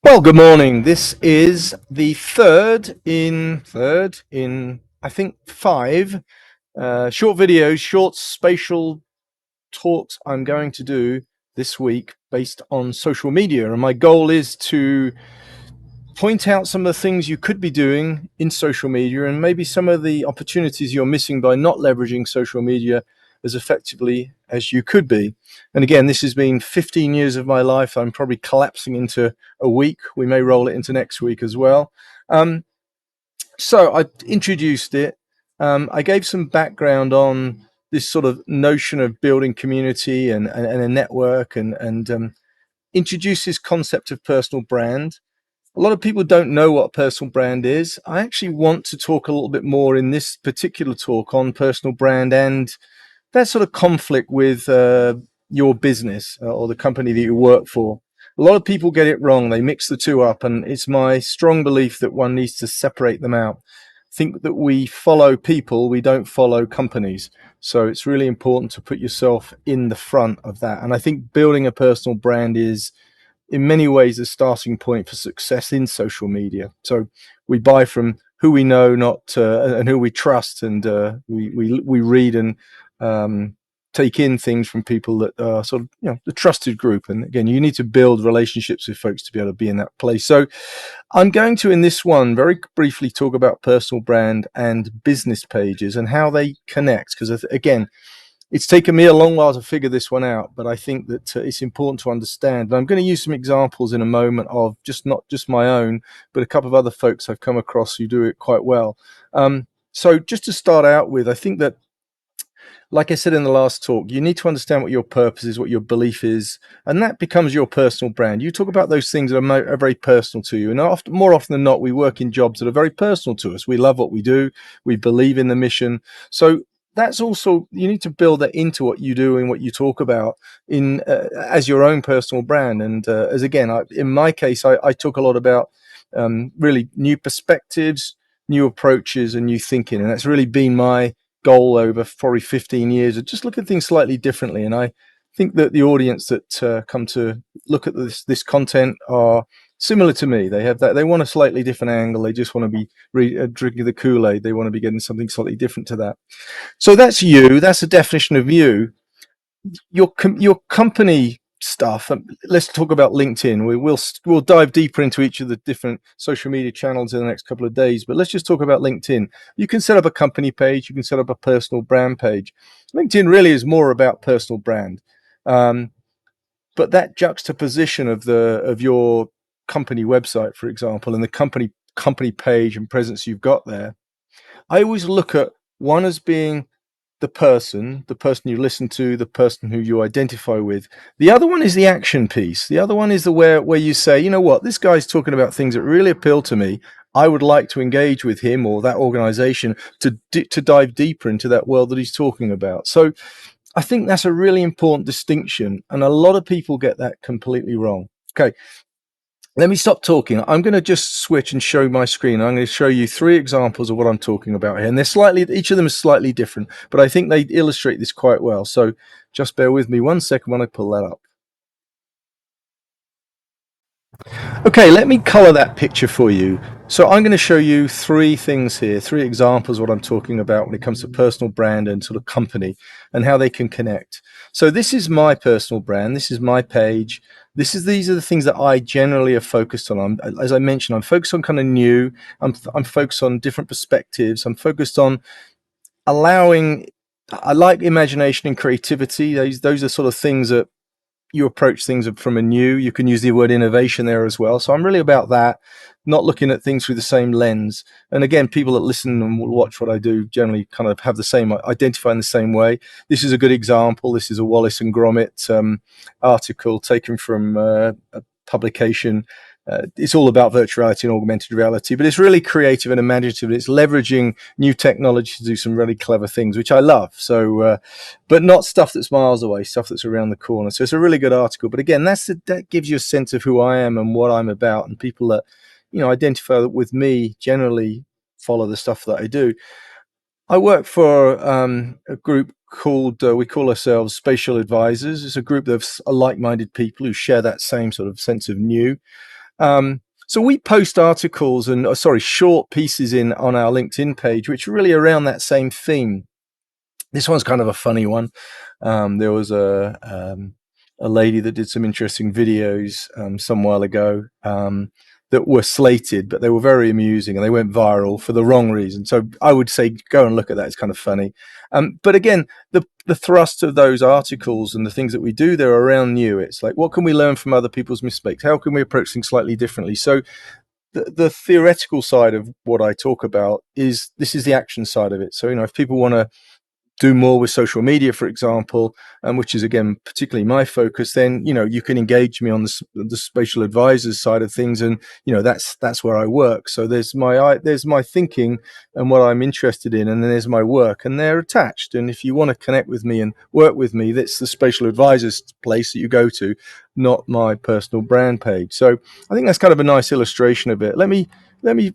Well, good morning. This is the third in I think five short videos, short spatial talks I'm going to do this week based on social media. And my goal is to point out some of the things you could be doing in social media and maybe some of the opportunities you're missing by not leveraging social media as effectively as you could be. And again, this has been 15 years of my life. I'm probably collapsing into a week. We may roll it into next week as well. So I introduced it. I gave some background on this sort of notion of building community and a network and introduced this concept of personal brand. A lot of people don't know what personal brand is. I actually want to talk a little bit more in this particular talk on personal brand and that sort of conflict with your business or the company that you work for. A lot of people get it wrong. They mix the two up, and it's my strong belief that one needs to separate them out. Think that we follow people, we don't follow companies. So it's really important to put yourself in the front of that. And I think building a personal brand is in many ways the starting point for success in social media. So we buy from who we know, not and who we trust, and we read and take in things from people that are sort of the trusted group. And again, you need to build relationships with folks to be able to be in that place. So I'm going to, in this one, very briefly talk about personal brand and business pages and how they connect. Because again, it's taken me a long while to figure this one out, but I think that it's important to understand. And I'm going to use some examples in a moment of not just my own, but a couple of other folks I've come across who do it quite well. So just to start out with, I think that, like I said in the last talk, you need to understand what your purpose is, what your belief is, and that becomes your personal brand. You talk about those things that are very personal to you, and more often than not, we work in jobs that are very personal to us. We love what we do. We believe in the mission. So that's also, you need to build that into what you do and what you talk about in as your own personal brand. And as again, in my case, I talk a lot about really new perspectives, new approaches, and new thinking, and that's really been my goal over probably 15 years of just look at things slightly differently. And I think that the audience that come to look at this content are similar to me. They have that, they want a slightly different angle. They just want to be drinking the Kool-Aid. They want to be getting something slightly different to that. So that's you. That's the definition of you. Your company stuff. Let's talk about LinkedIn. We'll dive deeper into each of the different social media channels in the next couple of days. But let's just talk about LinkedIn. You can set up a company page. You can set up a personal brand page. LinkedIn really is more about personal brand, but that juxtaposition of your company website, for example, and the company page and presence you've got there. I always look at one as being the person you listen to, the person who you identify with. The other one is the action piece. The other one is the where you say, you know what, this guy's talking about things that really appeal to me. I would like to engage with him or that organization to dive deeper into that world that he's talking about. So I think that's a really important distinction, and a lot of people get that completely wrong. Okay, let me stop talking. I'm going to just switch and show my screen. I'm going to show you three examples of what I'm talking about here. And each of them is slightly different, but I think they illustrate this quite well. So just bear with me 1 second when I pull that up. Okay, let me color that picture for you. So I'm going to show you three things here, three examples of what I'm talking about when it comes to personal brand and sort of company and how they can connect. So this is my personal brand. This is my page. These are the things that I generally are focused on. As I mentioned, I'm focused on kind of new. I'm focused on different perspectives. I'm focused on allowing. I like imagination and creativity. Those are sort of things that you approach things from a new. You can use the word innovation there as well. So I'm really about that, not looking at things through the same lens. And again, people that listen and will watch what I do generally kind of have the same, identify in the same way. This is a good example. This is a Wallace and Gromit article taken from a publication. It's all about virtual reality and augmented reality, but it's really creative and imaginative. It's leveraging new technology to do some really clever things, which I love. So, but not stuff that's miles away, stuff that's around the corner. So it's a really good article. But again, that gives you a sense of who I am and what I'm about, and people that identify with me generally follow the stuff that I do. I work for a group called, we call ourselves Spatial Advisors. It's a group of like-minded people who share that same sort of sense of new. So we post articles and short pieces in on our LinkedIn page, which are really around that same theme. This one's kind of a funny one. There was a lady that did some interesting videos some while ago that were slated, but they were very amusing and they went viral for the wrong reason. So I would say go and look at that. It's kind of funny. But again, the thrust of those articles and the things that we do, they're around you. It's like, what can we learn from other people's mistakes? How can we approach things slightly differently? So the theoretical side of what I talk about is the action side of it. So, if people want to do more with social media, for example, which is again particularly my focus, then you can engage me on the spatial advisors side of things, and that's where I work. So there's my thinking and what I'm interested in, and then there's my work, and they're attached. And if you want to connect with me and work with me, that's the spatial advisors place that you go to, not my personal brand page. So I think that's kind of a nice illustration of it. Let me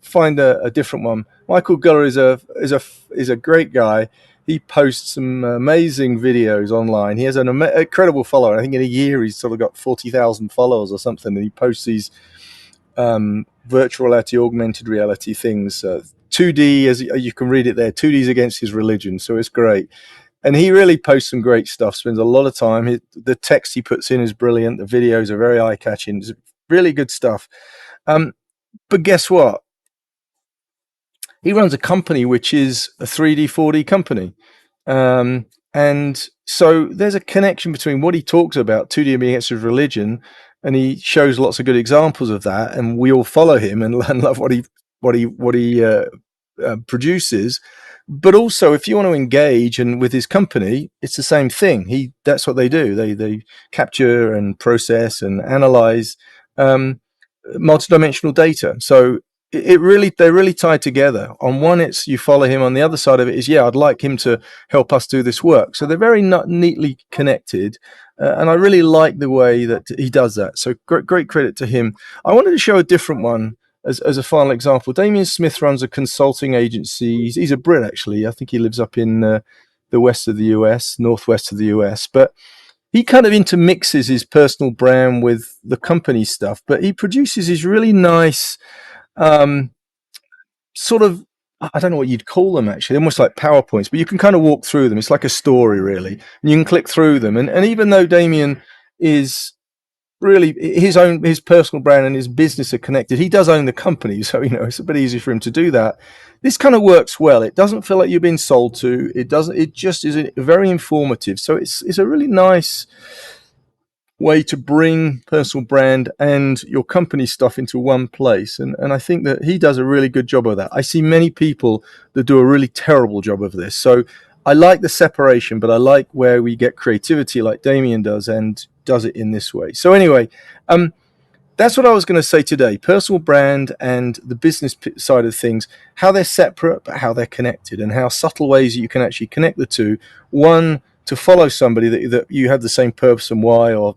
find a different one. Michal Gula is a great guy. He posts some amazing videos online. He has an incredible follower. I think in a year he's sort of got 40,000 followers or something. And he posts these virtual reality, augmented reality things. 2D, as you can read it there, 2D is against his religion. So it's great. And he really posts some great stuff, spends a lot of time. The text he puts in is brilliant. The videos are very eye-catching. It's really good stuff. But guess what? He runs a company which is a 3D, 4D company. And so there's a connection between what he talks about, 2D being against his religion, and he shows lots of good examples of that, and we all follow him and love what he produces. But also, if you want to engage and with his company, it's the same thing. That's what they do. They capture and process and analyze multidimensional data. So they're really tied together. On one, it's you follow him. On the other side of it is, I'd like him to help us do this work. So they're very neatly connected, and I really like the way that he does that. So great credit to him. I wanted to show a different one as a final example. Damian Smith runs a consulting agency. He's a Brit, actually. I think he lives up in the west of the US, northwest of the US, but he kind of intermixes his personal brand with the company stuff, but he produces these really nice sort of, I don't know what you'd call them, actually, almost like PowerPoints, but you can kind of walk through them. It's like a story, really, and you can click through them. And even though Damian is really his personal brand and his business are connected, he does own the company, so it's a bit easy for him to do that. This kind of works well. It doesn't feel like you're being sold to. It just is very informative. So it's a really nice way to bring personal brand and your company stuff into one place. And I think that he does a really good job of that. I see many people that do a really terrible job of this. So I like the separation, but I like where we get creativity like Damian does and does it in this way. So anyway, that's what I was going to say today. Personal brand and the business side of things, how they're separate, but how they're connected, and how subtle ways you can actually connect the two. One, to follow somebody that you have the same purpose and why, or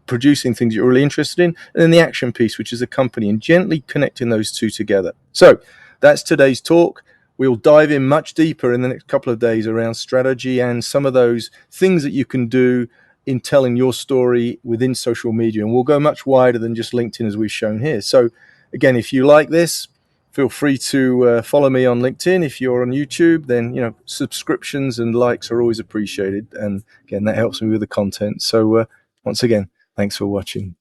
producing things you're really interested in, and then the action piece, which is the company, and gently connecting those two together. So that's today's talk. We'll dive in much deeper in the next couple of days around strategy and some of those things that you can do in telling your story within social media. And we'll go much wider than just LinkedIn, as we've shown here. So again, if you like this, feel free to follow me on LinkedIn. If you're on YouTube, then subscriptions and likes are always appreciated. And again, that helps me with the content. So once again, thanks for watching.